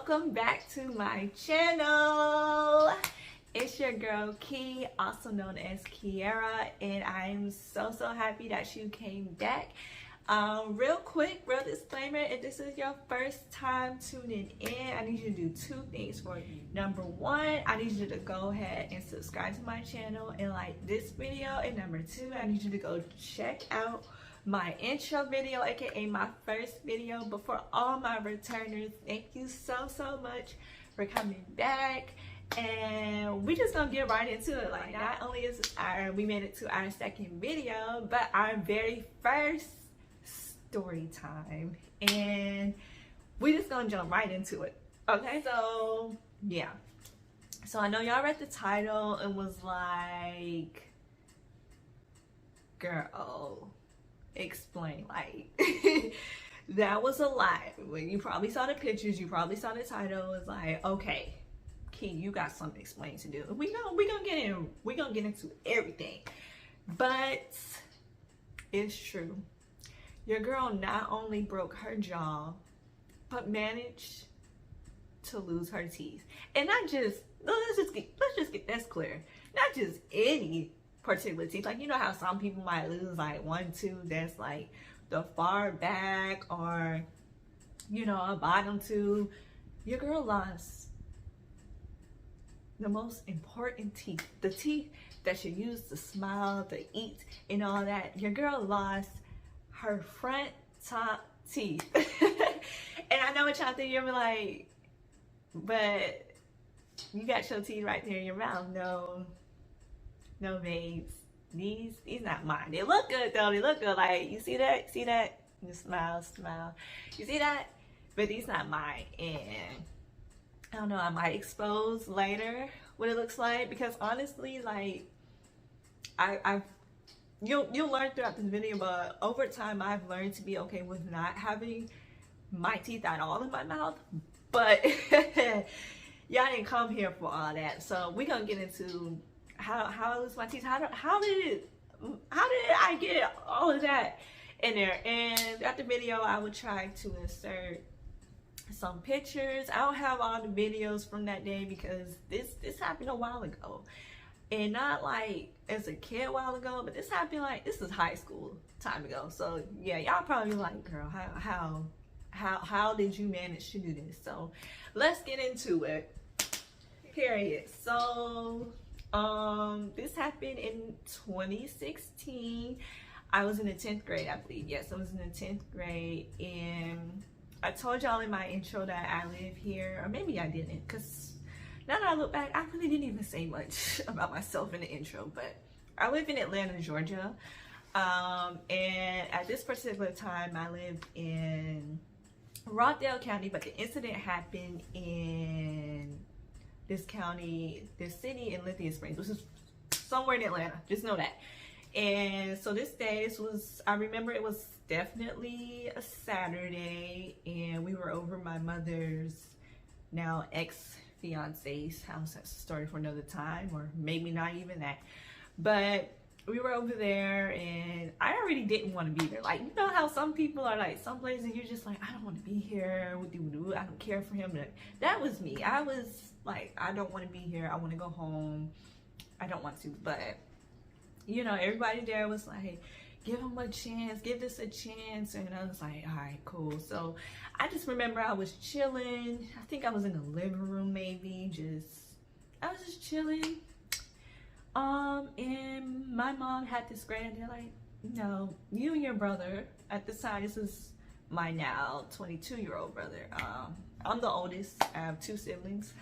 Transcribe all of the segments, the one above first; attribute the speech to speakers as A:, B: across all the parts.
A: welcome back to my channel. It's your girl Key, also known as Kiera, and I'm so happy that you came back. Real quick, real disclaimer, if this is your first time tuning in, I need you to do two things for you. Number one, I need you to go ahead and subscribe to my channel and like this video, and number two, I need you to go check out my intro video, aka my first video. But for all my returners, thank you so much for coming back, and we just gonna get right into it. Like, not only is we made it to our second video, but our very first story time, and we just gonna jump right into it. Okay, so yeah, so I know y'all read the title and was like, girl, explain. Like that was a lot. When you probably saw the pictures, you probably saw the title, it's like, okay, Key, you got something explained to do. We gonna get into everything. But it's true, your girl not only broke her jaw, but managed to lose her teeth. And not just, let's just get this clear, not just any particular teeth. Like, you know how some people might lose like one tooth that's like the far back, or you know, a bottom tooth. Your girl lost the most important teeth, the teeth that she used to smile, to eat, and all that. Your girl lost her front top teeth. And I know what y'all think, you're like, but you got your teeth right there in your mouth. No, babes, these not mine. They look good though. They look good. Like, you see that? See that? You smile. You see that? But these not mine. And I don't know, I might expose later what it looks like, because honestly, like, you'll learn throughout this video, but over time I've learned to be okay with not having my teeth at all in my mouth. But y'all didn't come here for all that, so we're gonna get into how I lose my teeth. How did I get all of that in there? And at the video, I would try to insert some pictures. I don't have all the videos from that day because this happened a while ago, and not like as a kid a while ago, but this happened like, this is high school time ago. So yeah, y'all probably like, girl, how did you manage to do this? So let's get into it, period. So this happened in 2016. I was in the 10th grade, I believe. Yes, I was in the 10th grade, and I told y'all in my intro that I live here, or maybe I didn't, because now that I look back, I really didn't even say much about myself in the intro. But I live in Atlanta, Georgia, and at this particular time I lived in Rockdale County, but the incident happened in this county, this city in Lithia Springs, which is somewhere in Atlanta, just know that. And so this was, I remember it was definitely a Saturday, and we were over my mother's now ex-fiance's house. That's a story for another time, or maybe not even that. But we were over there, and I already didn't want to be there. Like, you know how some people are like, some places you're just like, I don't want to be here, I don't care for him. That was me. I was like, I don't want to be here, I want to go home, I don't want to. But you know, everybody there was like, give him a chance, give this a chance. And I was like, all right, cool. So I just remember I was chilling. I think I was in the living room, maybe, I was just chilling. And my mom had this great idea, like, no, you and your brother, at this time, this is my now 22-year-old brother. I'm the oldest. I have 2 siblings.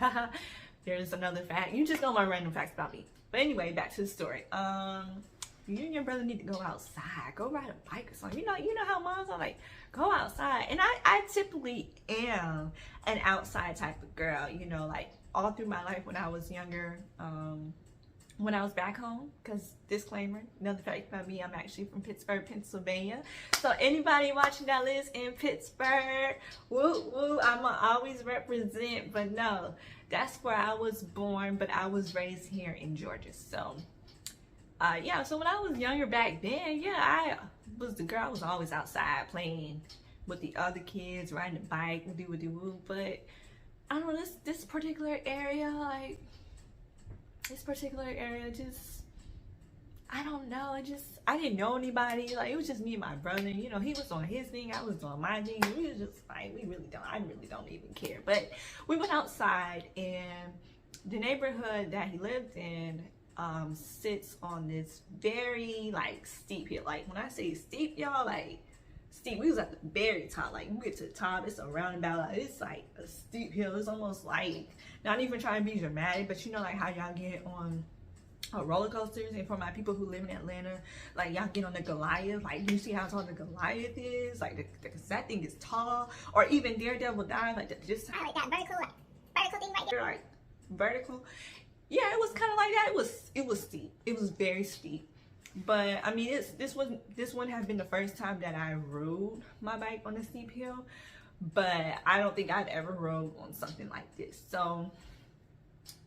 A: There's another fact. You just know my random facts about me. But anyway, back to the story. You and your brother need to go outside, go ride a bike or something. You know how moms are like, go outside. And I typically am an outside type of girl, you know, like all through my life when I was younger, when I was back home, because disclaimer, another fact about me, I'm actually from Pittsburgh, Pennsylvania. So anybody watching that lives in Pittsburgh, woo woo, I'ma always represent. But no, that's where I was born, but I was raised here in Georgia. So yeah, so when I was younger back then, yeah, I was the girl. I was always outside playing with the other kids, riding a bike, woo. But I don't know, this particular area, like, this particular area just, I don't know, I didn't know anybody. Like, it was just me and my brother. You know, he was on his thing, I was doing my thing. We was just like, I really don't even care. But we went outside, and the neighborhood that he lived in sits on this very, like, steep hill. Like, when I say steep, y'all, like, steep, we was at the very top. Like, you get to the top, it's a roundabout. Like, it's like a steep hill. It's almost like, not even trying to be dramatic, but you know, like how y'all get on roller coasters, and for my people who live in Atlanta, like, y'all get on the Goliath. Like, you see how tall the Goliath is? Like, that thing is tall. Or even Daredevil dive, like, just
B: like that vertical thing right there.
A: Like, vertical. Yeah, it was kind of like that. It was steep. It was very steep. But I mean, this one had been the first time that I rode my bike on a steep hill, but I don't think I've ever rode on something like this. So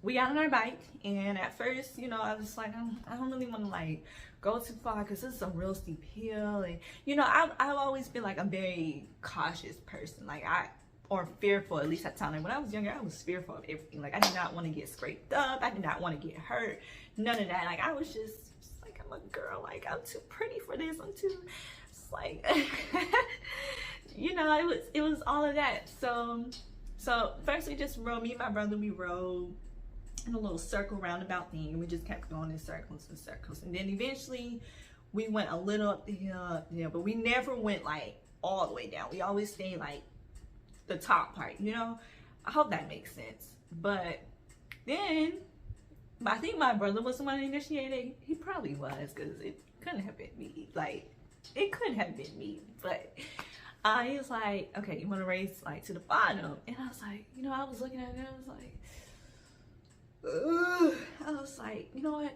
A: we got on our bike, and at first, you know, I was like, I don't really want to, like, go too far because this is a real steep hill. And you know, I've always been like a very cautious person, like, or fearful, at least at times. Like, when I was younger, I was fearful of everything. Like, I did not want to get scraped up, I did not want to get hurt, none of that. Like, I was just like, I'm a girl, like, I'm too pretty for this, I'm too, it's like, you know, it was all of that. So first we just rode, me and my brother, we rode in a little circle roundabout thing, and we just kept going in circles and circles, and then eventually we went a little up the hill, but we never went like all the way down. We always stayed like the top part, you know. I hope that makes sense. But then I think my brother was the one that initiated. He probably was, because it couldn't have been me. Like, it couldn't have been me. But he was like, okay, you want to race like to the bottom? And I was like, you know, I was looking at it, I was like, ugh. I was like, you know what?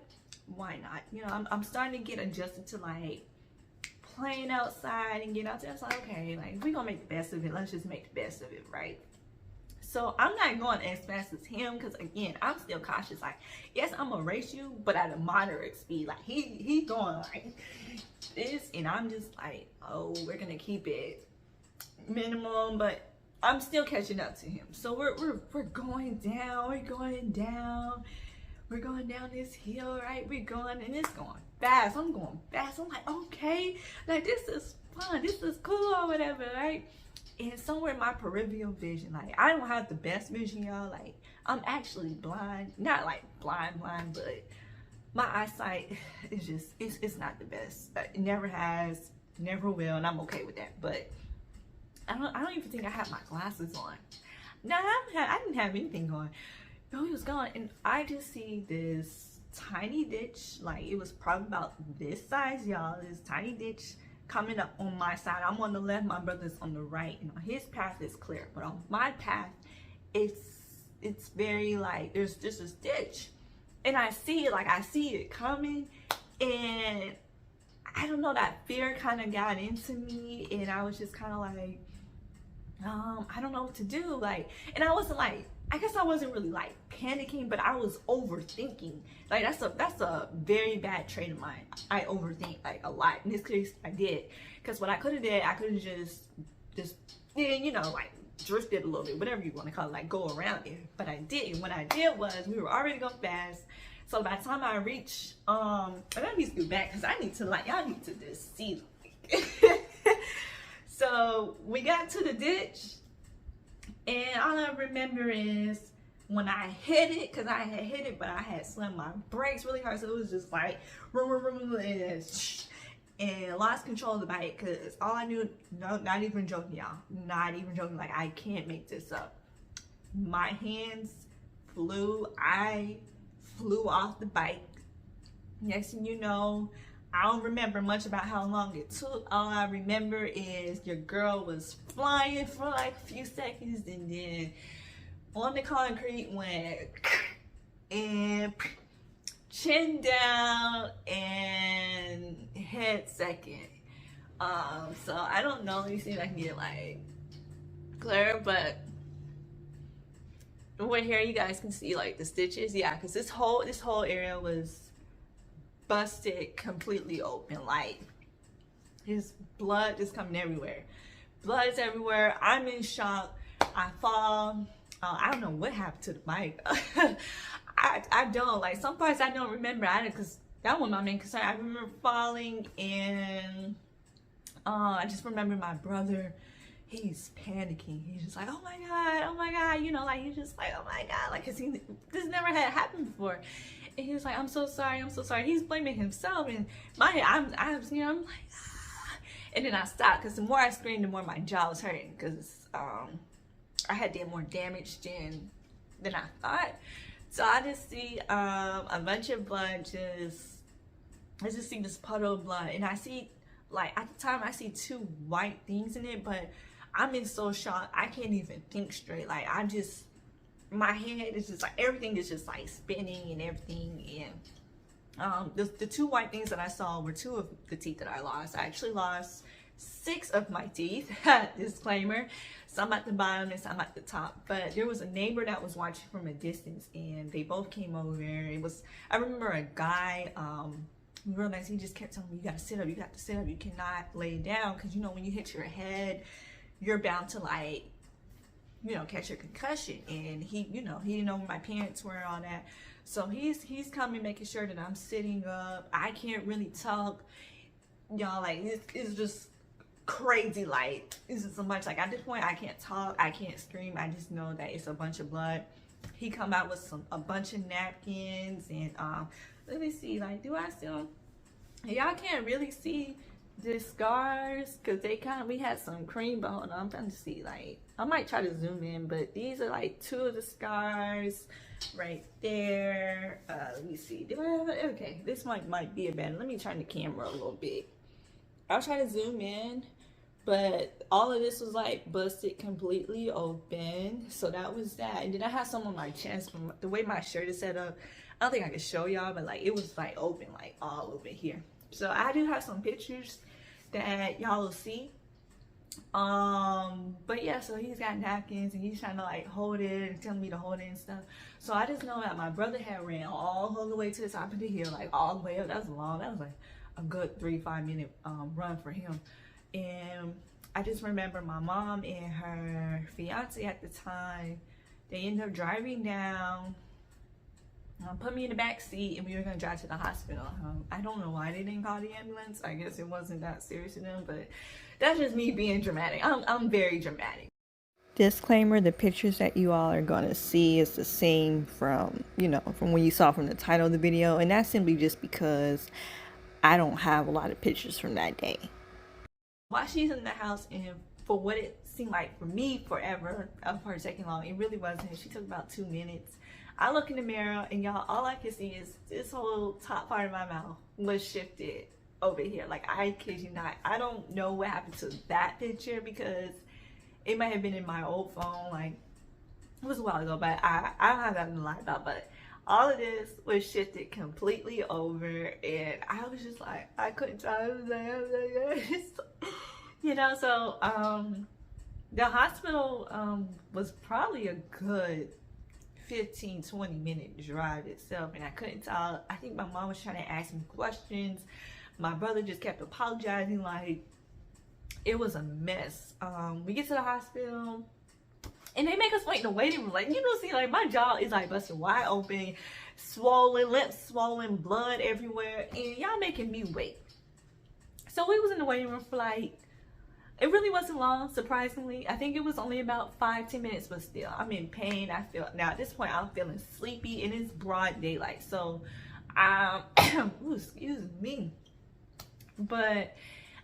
A: Why not? You know, I'm starting to get adjusted to like playing outside and getting out there. I was like, okay, like, we're gonna make the best of it. Let's just make the best of it, right? So I'm not going as fast as him, because again, I'm still cautious. Like, yes, I'm gonna race you, but at a moderate speed. Like, he going like this, and I'm just like, oh, we're gonna keep it minimum, but I'm still catching up to him. So we're going down, we're going down this hill, right? We're going, and it's going fast. I'm going fast. I'm like, okay, like, this is fun, this is cool, or whatever, right? And somewhere in my peripheral vision, like, I don't have the best vision, y'all. Like, I'm actually blind, not like blind, but my eyesight is just, it's not the best. It never has, never will, and I'm okay with that. But I don't even think I have my glasses on. No, I didn't have anything on. No, he was gone, and I just see this tiny ditch. Like, it was probably about this size, y'all. This tiny ditch coming up on my side. I'm on the left, my brother's on the right, and on his path is clear, but on my path, it's very, like, there's just this ditch, and I see it, like, I see it coming, and I don't know, that fear kind of got into me, and I was just kind of like, I don't know what to do, like, and I wasn't like, I guess I wasn't really like panicking, but I was overthinking. Like, that's a very bad trait of mine. I overthink, like, a lot. In this case, I did, because what I could have did, I could have just you know, like, drifted a little bit, whatever you want to call it, like, go around it. But I didn't. What I did was, we were already going fast. So by the time I reached, and I need to go back, because I need to, like, y'all need to just see. So we got to the ditch, and all I remember is when I hit it, because I had hit it, but I had slammed my brakes really hard, so it was just like, and lost control of the bike, because all I knew, no, not even joking, y'all, not even joking, like, I can't make this up. My hands flew, I flew off the bike. Next thing you know, I don't remember much about how long it took. All I remember is your girl was flying for like a few seconds, and then on the concrete went and chin down and head second. So I don't know, let me see if I can get like clear, but right here you guys can see like the stitches. Yeah, because this whole area was busted completely open. Like, his blood is coming everywhere. Blood is everywhere. I'm in shock. I fall. I don't know what happened to the mic. I don't, like, some parts I don't remember either, because that was my main concern. I remember falling, and I just remember my brother, he's panicking. He's just like, oh my God, you know, like, he's just like, oh my God, like, cause this never had happened before. And he was like, I'm so sorry. He's blaming himself, and my head, I'm like, ah. And then I stopped, because the more I screamed, the more my jaw was hurting, because I had did more damage than I thought. So I just see a bunch of blood, I just see this puddle of blood, and I see, like, at the time I see two white things in it, but I'm in so shock I can't even think straight. Like, my head is just like, everything is just like spinning and everything. And the two white things that I saw were two of the teeth that I lost. I actually lost 6 of my teeth. Disclaimer, some at the bottom and some at the top. But there was a neighbor that was watching from a distance, and they both came over. I remember a guy, real nice, he just kept telling me, you gotta sit up, you got to sit up, you cannot lay down, because, you know, when you hit your head, you're bound to, like, you know, catch a concussion. And he, you know, he didn't know where my parents were and all that. So he's coming, making sure that I'm sitting up. I can't really talk, y'all. Like, it's just crazy. Like, it's just so much. Like, at this point, I can't talk, I can't scream. I just know that it's a bunch of blood. He come out with a bunch of napkins, and let me see, like, do I still, y'all can't really see the scars, because we had some cream, but hold on, I'm trying to see, like, I might try to zoom in, but these are like 2 of the scars right there. Let me see, do I have it? Okay, this might be a better, let me turn the camera a little bit. I'll try to zoom in, but all of this was like busted completely open. So that was that. And then I had some on my chest from the way my shirt is set up. I don't think I can show y'all, but like, it was like open, like all over here. So I do have some pictures that y'all will see. But yeah, so he's got napkins, and he's trying to like hold it and telling me to hold it and stuff. So I just know that my brother had ran all the way to the top of the hill, like all the way up. That was long. That was like a good 3-5 minute run for him. And I just remember my mom and her fiance at the time, they ended up driving down, put me in the back seat, and we were gonna drive to the hospital. I don't know why they didn't call the ambulance. I guess it wasn't that serious to them, but that's just me being dramatic. I'm very dramatic. Disclaimer, the pictures that you all are gonna see is the same from, you know, from when you saw from the title of the video, and that's simply just because I don't have a lot of pictures from that day. While she's in the house, and for what it seemed like for me forever of her taking long, it really wasn't. She took about 2 minutes. I look in the mirror, and y'all, all I can see is this whole top part of my mouth was shifted over here. Like, I kid you not. I don't know what happened to that picture, because it might have been in my old phone. Like, it was a while ago, but I don't have that to lie about. But all of this was shifted completely over, and I was just like, I couldn't tell. I was like, you know. So the hospital was probably a good 15-20 minute drive itself, and I couldn't tell. I think my mom was trying to ask me questions. My brother just kept apologizing. Like, it was a mess. We get to the hospital, and they make us wait in the waiting room. Like, you know, see, like, my jaw is like busted wide open, swollen, lips swollen, blood everywhere, and y'all making me wait. So we was in the waiting room for like, it really wasn't long, surprisingly. I think it was only about 5-10 minutes, but still, I'm in pain. I feel, now at this point, I'm feeling sleepy, and it's broad daylight. So, ooh, excuse me. But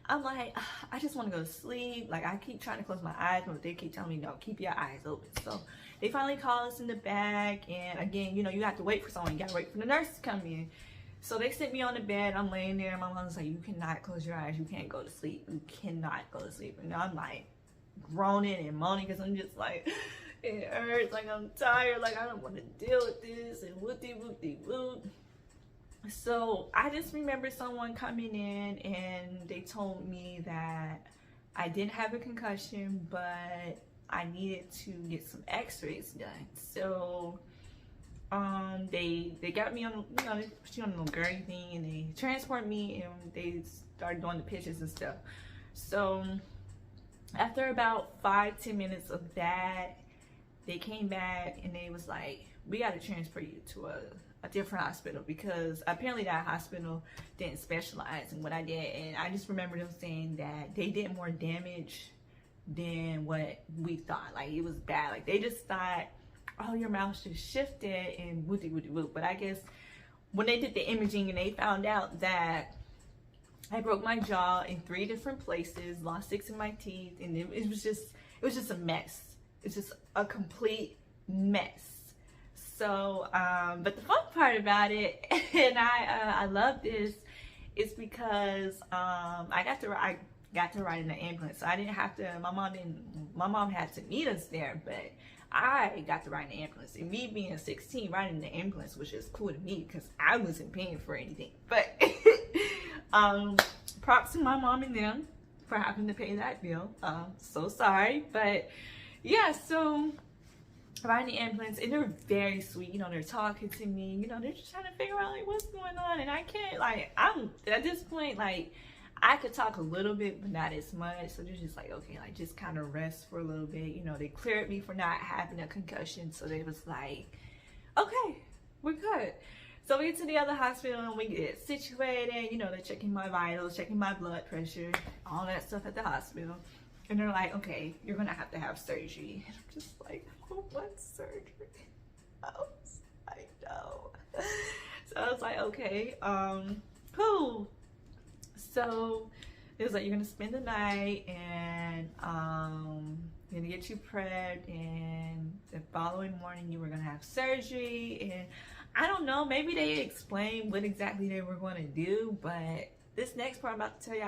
A: I'm like, I just want to go to sleep. Like, I keep trying to close my eyes, but they keep telling me, no, keep your eyes open. So they finally call us in the back, and again, you know, you have to wait for someone. You got to wait for the nurse to come in. So they sit me on the bed. I'm laying there. My mom's like, you cannot close your eyes. You can't go to sleep. You cannot go to sleep. And I'm like groaning and moaning, because I'm just like, it hurts. Like, I'm tired. Like, I don't want to deal with this. And whoop-de-whoop-de-whoop. So I just remember someone coming in, and they told me that I didn't have a concussion, but I needed to get some x-rays done. So they got me on, you know, they put you on a little gurney thing, and they transport me, and they started doing the pictures and stuff. So after about 5-10 minutes of that, they came back and they was like, we got to transfer you to a different hospital because apparently that hospital didn't specialize in what I did. And I just remember them saying that they did more damage than what we thought. Like, it was bad. Like, they just thought, oh, your mouth just shifted and whoop. But I guess when they did the imaging and they found out that I broke my jaw in 3 different places, lost 6 of my teeth, and it was just a mess. It's just a complete mess. So, but the fun part about it, and I love this, is because I got to ride in the ambulance. So I didn't have to. My mom had to meet us there, but I got to ride in the ambulance. And me being 16, riding in the ambulance was just cool to me because I wasn't paying for anything. But props to my mom and them for having to pay that bill. So sorry, but yeah. So riding the ambulance, and they're very sweet. You know, they're talking to me. You know, they're just trying to figure out like what's going on, and I can't like. I'm at this point like. I could talk a little bit, but not as much. So they're just like, okay, like just kind of rest for a little bit. You know, they cleared me for not having a concussion. So they was like, okay, we're good. So we get to the other hospital and we get situated. You know, they're checking my vitals, checking my blood pressure, all that stuff at the hospital. And they're like, okay, you're going to have surgery. And I'm just like, oh, what surgery? Oh, I know. So I was like, okay, cool. So it was like, you're gonna spend the night and gonna get you prepped, and the following morning you were gonna have surgery. And I don't know, maybe they explained what exactly they were gonna do, but this next part I'm about to tell you,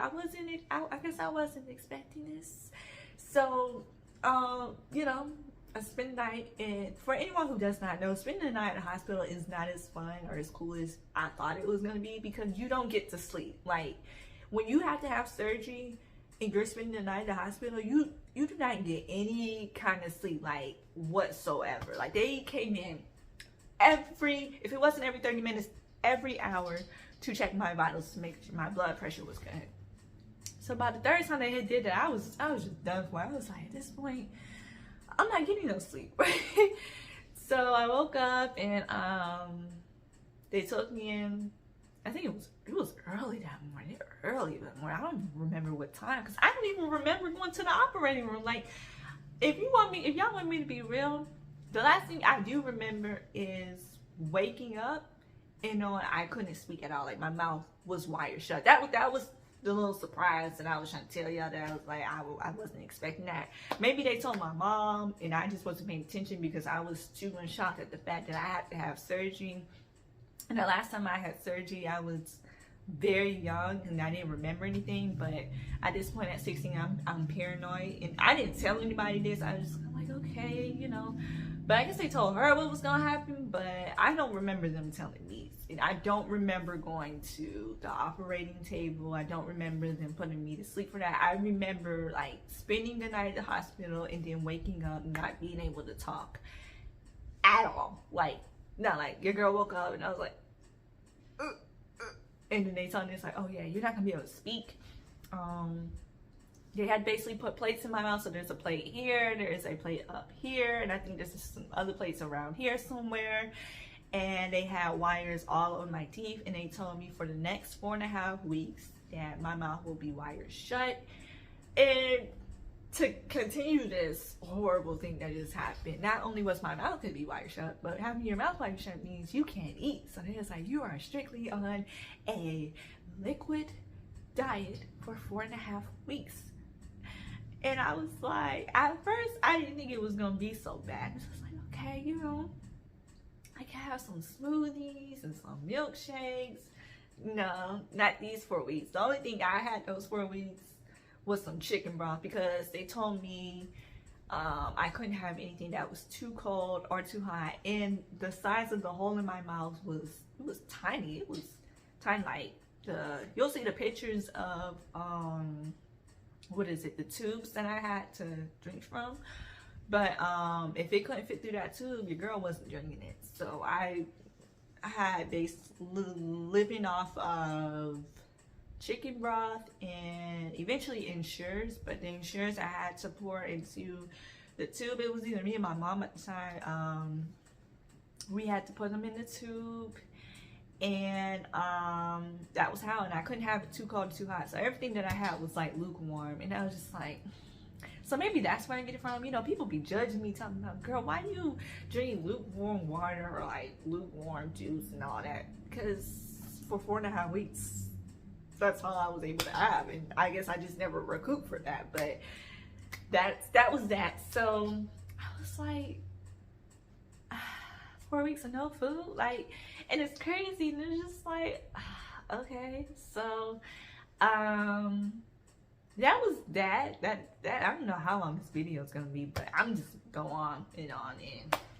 A: I guess I wasn't expecting this. So you know, I spent the night, and for anyone who does not know, spending the night at the hospital is not as fun or as cool as I thought it was gonna be, because you don't get to sleep. Like, when you have to have surgery and you're spending the night at the hospital, you do not get any kind of sleep, like, whatsoever. Like, they came in if it wasn't every 30 minutes, every hour to check my vitals to make sure my blood pressure was good. So by the third time they did that, I was just done for. I was like, at this point, I'm not getting no sleep. So I woke up and they took me in. I think it was early that morning. I don't remember what time, because I don't even remember going to the operating room. Like, if y'all want me to be real, the last thing I do remember is waking up and knowing I couldn't speak at all. Like, my mouth was wired shut. That was the little surprise that I was trying to tell y'all, that I was like, I wasn't expecting that. Maybe they told my mom and I just wasn't paying attention because I was too in shock at the fact that I had to have surgery. And the last time I had surgery, I was very young and I didn't remember anything. But at this point at 16, I'm paranoid, and I didn't tell anybody this. I'm like, okay, you know. But I guess they told her what was gonna happen, but I don't remember them telling me. And I don't remember going to the operating table. I don't remember them putting me to sleep for that. I remember like spending the night at the hospital and then waking up and not being able to talk at all. Like, not like your girl woke up and I was like, and then they told me, it's like, oh yeah, you're not gonna be able to speak. They had basically put plates in my mouth. So there's a plate here, there is a plate up here, and I think there's some other plates around here somewhere. And they had wires all on my teeth, and they told me for the next 4.5 weeks that my mouth will be wired shut. And to continue this horrible thing that just happened, not only was my mouth gonna be wired shut, but having your mouth wired shut means you can't eat. So they're just like, you are strictly on a liquid diet for 4.5 weeks. And I was like, at first I didn't think it was gonna be so bad. So I was like, okay, you know, I can have some smoothies and some milkshakes. No, not these 4 weeks. The only thing I had those 4 weeks was some chicken broth, because they told me I couldn't have anything that was too cold or too hot. And the size of the hole in my mouth was tiny. It was tiny. Like, you'll see the pictures of what is it, the tubes that I had to drink from. But if it couldn't fit through that tube, your girl wasn't drinking it. So I had basically living off of chicken broth and eventually Ensures. But the Ensures I had to pour into the tube. It was either me and my mom at the time. We had to put them in the tube, and that was how. And I couldn't have it too cold or too hot, so everything that I had was like lukewarm. And I was just like, so maybe that's where I get it from. You know, people be judging me, talking about, girl, why do you drink lukewarm water or like lukewarm juice and all that? Because for 4.5 weeks, that's all I was able to have, and I guess I just never recouped for that. But that was that. So I was like, 4 weeks of no food, like, and it's crazy. And it's just like, okay. So that was that I don't know how long this video is gonna be, but I'm just go on, and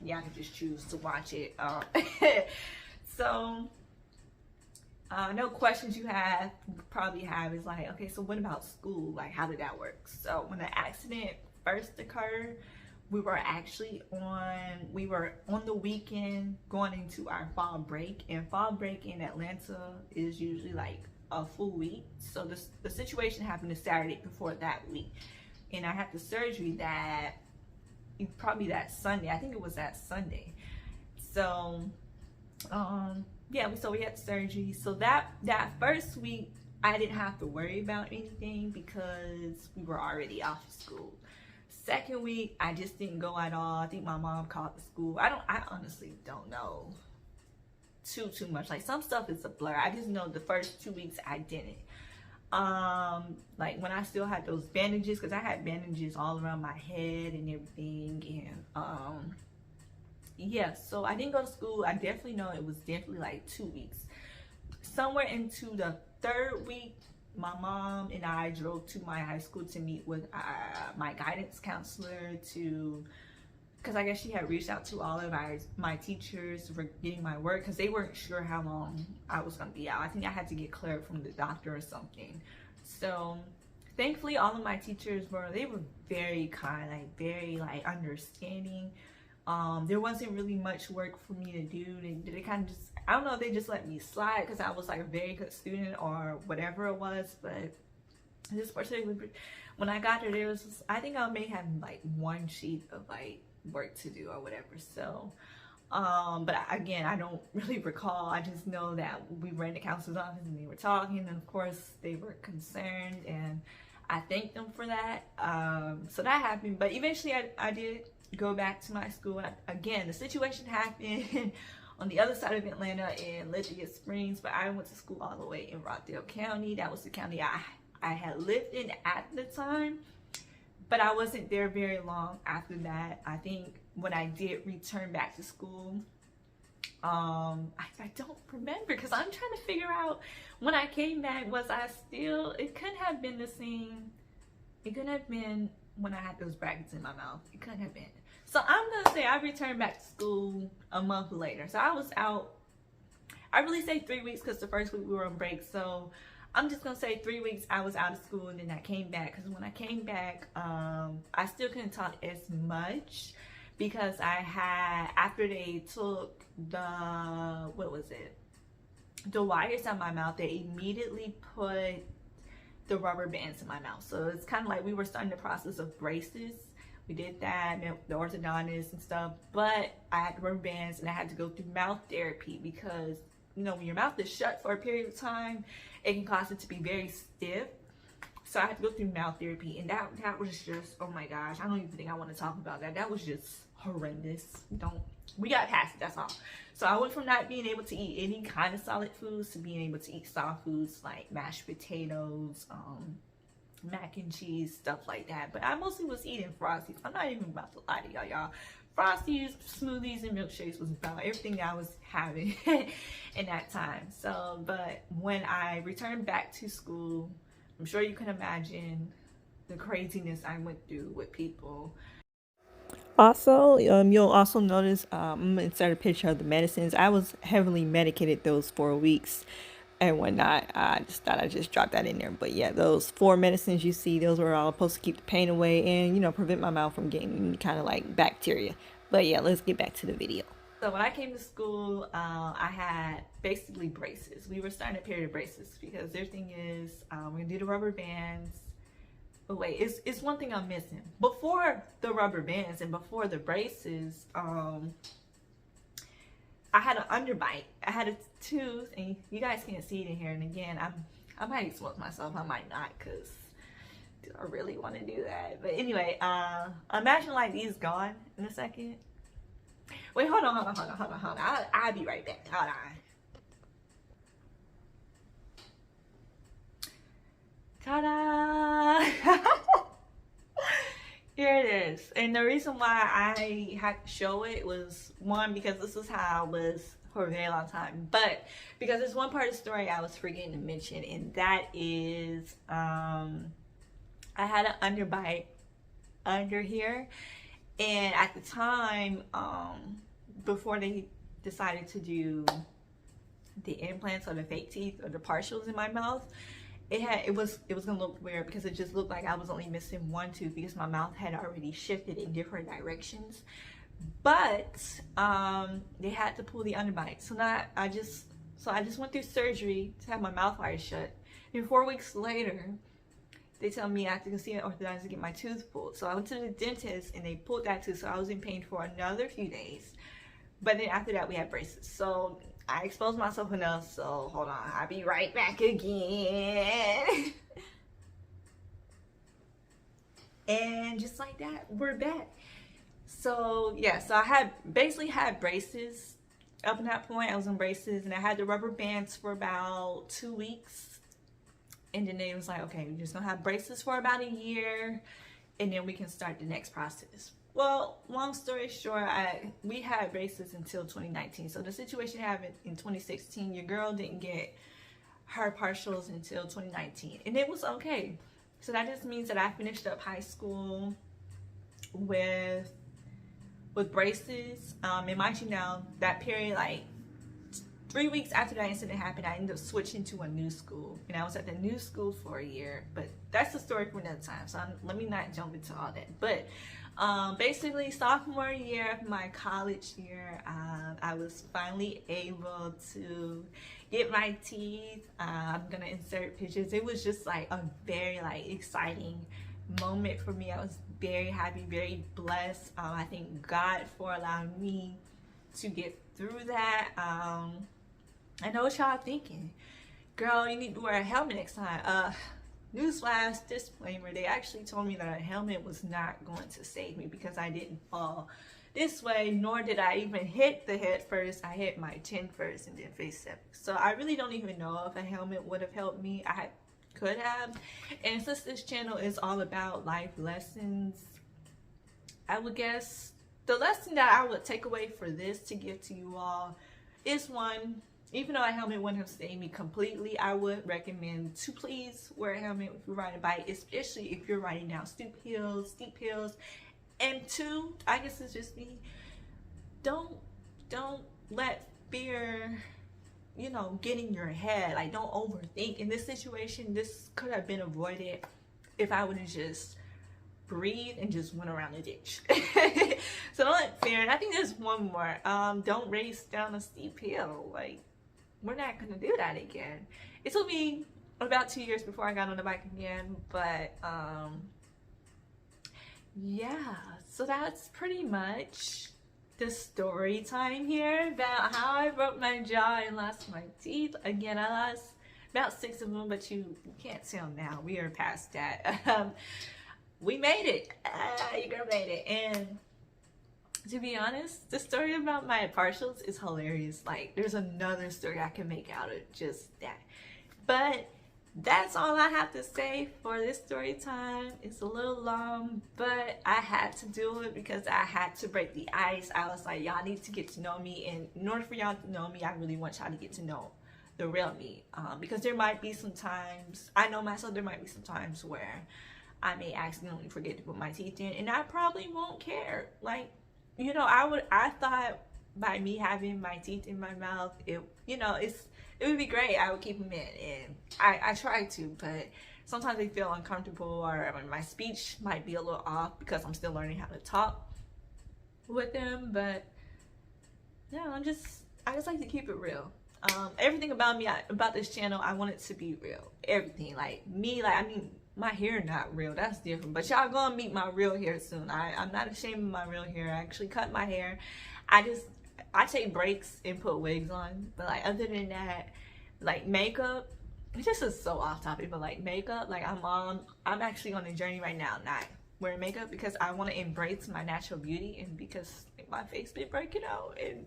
A: y'all can just choose to watch it. So no questions you probably have is like, okay, so what about school? Like, how did that work? So when the accident first occurred, we were on the weekend going into our fall break, and fall break in Atlanta is usually like a full week. So the situation happened the Saturday before that week, and I had the surgery probably that Sunday. I think it was that Sunday. So yeah, so we had surgery. So that first week I didn't have to worry about anything because we were already off of school. Second week, I just didn't go at all. I think my mom called the school. I honestly don't know too much. Like, some stuff is a blur. I just know the first 2 weeks I didn't. Like when I still had those bandages, because I had bandages all around my head and everything, and yeah, so I didn't go to school. I definitely know it was definitely like 2 weeks. Somewhere into the third week, my mom and I drove to my high school to meet with my guidance counselor, because I guess she had reached out to all of my teachers for getting my work, because they weren't sure how long I was going to be out. I think I had to get cleared from the doctor or something. So thankfully all of my teachers were very kind, like very like understanding. There wasn't really much work for me to do. They kind of just, I don't know if they just let me slide because I was like a very good student or whatever it was. But this particular, when I got there was, I think I may have like one sheet of like work to do or whatever. So but again, I don't really recall. I just know that we were in the counselor's office and they were talking, and of course they were concerned, and I thanked them for that. So that happened, but eventually I did go back to my school. And again, the situation happened on the other side of Atlanta in Lithia Springs, but I went to school all the way in Rockdale County. That was the county I had lived in at the time, but I wasn't there very long after that. I think when I did return back to school, I don't remember, because I'm trying to figure out when I came back, was I still, it couldn't have been the same. It couldn't have been when I had those brackets in my mouth. It couldn't have been. So I'm gonna say I returned back to school a month later. So I was out, I really say 3 weeks because the first week we were on break. So I'm just gonna say 3 weeks I was out of school, and then I came back. Because when I came back, I still couldn't talk as much because I had, after they took the, the wires out of my mouth, they immediately put the rubber bands in my mouth. So it's kind of like we were starting the process of braces. We did that, the orthodontist and stuff, but I had the rubber bands and I had to go through mouth therapy because, you know, when your mouth is shut for a period of time, it can cause it to be very stiff. So I had to go through mouth therapy, and that was just, oh my gosh, I don't even think I want to talk about that. That was just horrendous. We got past it, that's all. So I went from not being able to eat any kind of solid foods to being able to eat soft foods like mashed potatoes, mac and cheese, stuff like that. But I mostly was eating Frosties. I'm not even about to lie to y'all. Frosties, smoothies, and milkshakes was about everything that I was having in that time. So, but when I returned back to school, I'm sure you can imagine the craziness I went through with people. Also, you'll also notice I'm gonna insert a picture of the medicines. I was heavily medicated those 4 weeks and whatnot. I just thought I'd just drop that in there. But yeah, those 4 medicines you see, those were all supposed to keep the pain away and, you know, prevent my mouth from getting any kind of like bacteria. But yeah, let's get back to the video. So when I came to school, I had basically braces. We were starting a period of braces because their thing is, we're gonna do the rubber bands, But wait, it's one thing I'm missing. Before the rubber bands and before the braces, I had an underbite. I had a tooth, and you guys can't see it in here. And again, I might expose myself. I might not, cause do I really want to do that? But anyway, imagine like these gone in a second. Wait, hold on. I'll be right back. Hold on. Ta-da! Here it is. And the reason why I had to show it was, one, because this is how I was for a very long time, but because there's one part of the story I was forgetting to mention, and that is I had an underbite under here, and at the time, before they decided to do the implants or the fake teeth or the partials in my mouth, it was gonna look weird because it just looked like I was only missing one tooth because my mouth had already shifted in different directions. But they had to pull the underbite. So now I just went through surgery to have my mouth wired shut. And 4 weeks later, they tell me I have to go see an orthodontist to get my tooth pulled. So I went to the dentist and they pulled that tooth. So I was in pain for another few days. But then after that, we had braces. So I exposed myself enough, so hold on, I'll be right back again. And just like that, we're back. So yeah, so I basically had braces up to that point. I was on braces, and I had the rubber bands for about 2 weeks. And then they was like, okay, we're just gonna have braces for about a year, and then we can start the next process. Well, long story short, we had braces until 2019. So the situation happened in 2016. Your girl didn't get her partials until 2019, and it was okay. So that just means that I finished up high school with braces. And mind you now, that period, like 3 weeks after that incident happened, I ended up switching to a new school, and I was at the new school for a year. But that's the story for another time. So let me not jump into all that. But basically, sophomore year of my college year, I was finally able to get my teeth. I'm gonna insert pictures. It was just like a very exciting moment for me. I was very happy, very blessed. I thank God for allowing me to get through that. I know what y'all thinking, girl, you need to wear a helmet next time. Newsflash, disclaimer, they actually told me that a helmet was not going to save me because I didn't fall this way, nor did I even hit the head first. I hit my chin first and then face seven. So I really don't even know if a helmet would have helped me. I could have. And since this channel is all about life lessons, I would guess the lesson that I would take away for this to give to you all is, one, even though a helmet wouldn't have saved me completely, I would recommend to please wear a helmet if you're riding a bike, especially if you're riding down steep hills. And two, I guess it's just me, don't let fear, get in your head. Like, don't overthink. In this situation, this could have been avoided if I would have just breathed and just went around the ditch. So don't let fear. And I think there's one more. Don't race down a steep hill. Like, we're not gonna do that again. It took me about 2 years before I got on the bike again, but yeah, so that's pretty much the story time here about how I broke my jaw and lost my teeth. Again, I lost about 6 of them, but you can't tell now. We are past that. We made it. Your girl made it. And to be honest, the story about my partials is hilarious. Like, there's another story I can make out of just that. But that's all I have to say for this story time. It's a little long, but I had to do it because I had to break the ice. I was like, y'all need to get to know me, and in order for y'all to know me, I really want y'all to get to know the real me. Because there might be some times, I know myself, there might be some times where I may accidentally forget to put my teeth in, and I probably won't care. Like, I thought by me having my teeth in my mouth, it would be great. I would keep them in, and I try to, but sometimes they feel uncomfortable, or my speech might be a little off because I'm still learning how to talk with them. But yeah, I just like to keep it real. Everything about me, about this channel, I want it to be real. Everything, like me, my hair not real. That's different. But y'all gonna meet my real hair soon. I'm not ashamed of my real hair. I actually cut my hair. I take breaks and put wigs on. But like other than that, like makeup, this is so off topic, but like makeup, like I'm actually on a journey right now, not wearing makeup, because I want to embrace my natural beauty, and because like, my face been breaking out, and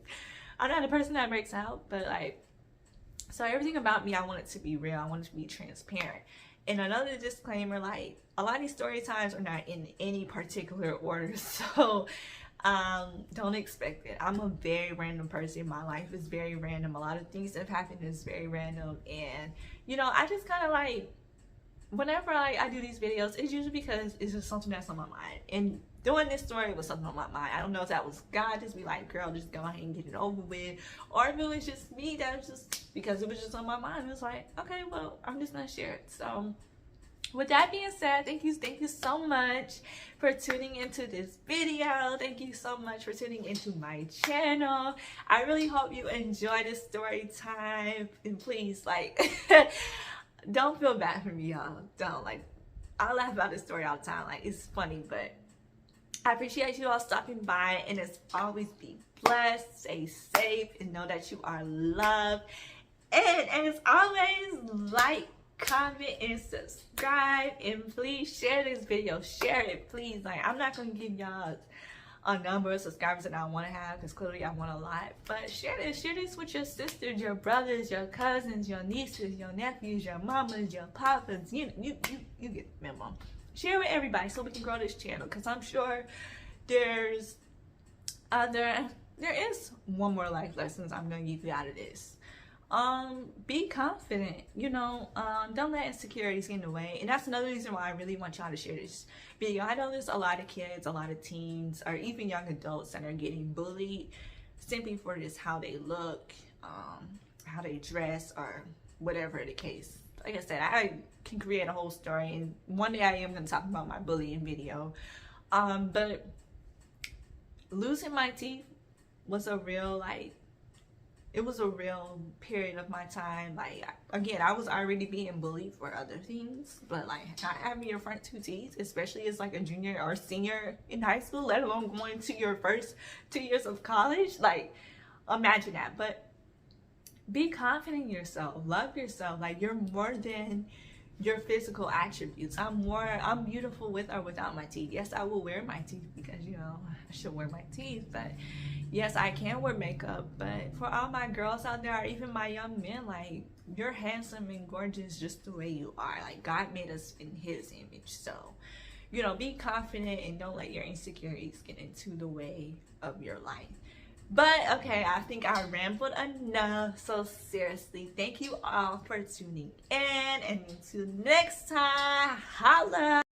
A: I'm not a person that breaks out, but like, so everything about me, I want it to be real. I want it to be transparent. And another disclaimer, like a lot of these story times are not in any particular order, so don't expect it. I'm a very random person. My life is very random. A lot of things that have happened is very random, and you know, I just kind of like, whenever I do these videos, it's usually because it's just something that's on my mind. And doing this story was something on my mind. I don't know if that was God just be like, girl, just go ahead and get it over with, or if it was just me that was just because it was just on my mind. It was like, okay, well, I'm just gonna share it. So with that being said, thank you so much for tuning into this video. Thank you so much for tuning into my channel. I really hope you enjoy this story time, and please, like, don't feel bad for me, y'all. Don't, like, I laugh about this story all the time. Like, it's funny, but I appreciate you all stopping by, and as always, be blessed, stay safe, and know that you are loved. And as always, like, comment, and subscribe, and please share this video. Share it, please. Like, I'm not gonna give y'all a number of subscribers that I want to have, because clearly I want a lot, but share this with your sisters, your brothers, your cousins, your nieces, your nephews, your mamas, your papas. You get the memo. Share with everybody so we can grow this channel, because I'm sure there is one more life lessons I'm gonna give you out of this. Be confident, you know. Don't let insecurities get in the way. And that's another reason why I really want y'all to share this video. I know there's a lot of kids, a lot of teens, or even young adults that are getting bullied simply for just how they look, how they dress, or whatever the case. Like I said, I can create a whole story, and one day I am going to talk about my bullying video. But losing my teeth was a real, like, it was a real period of my time. Like, again, I was already being bullied for other things, but like not having your front two teeth, especially as like a junior or senior in high school, let alone going to your first 2 years of college, like, imagine that. But be confident in yourself, love yourself. Like, you're more than your physical attributes. I'm beautiful with or without my teeth. Yes, I will wear my teeth because, you know, I should wear my teeth, but yes, I can wear makeup. But for all my girls out there, or even my young men, like, you're handsome and gorgeous just the way you are. Like, God made us in his image. So, you know, be confident and don't let your insecurities get into the way of your life. But okay, I think I rambled enough. So seriously, thank you all for tuning in, and until next time, holla.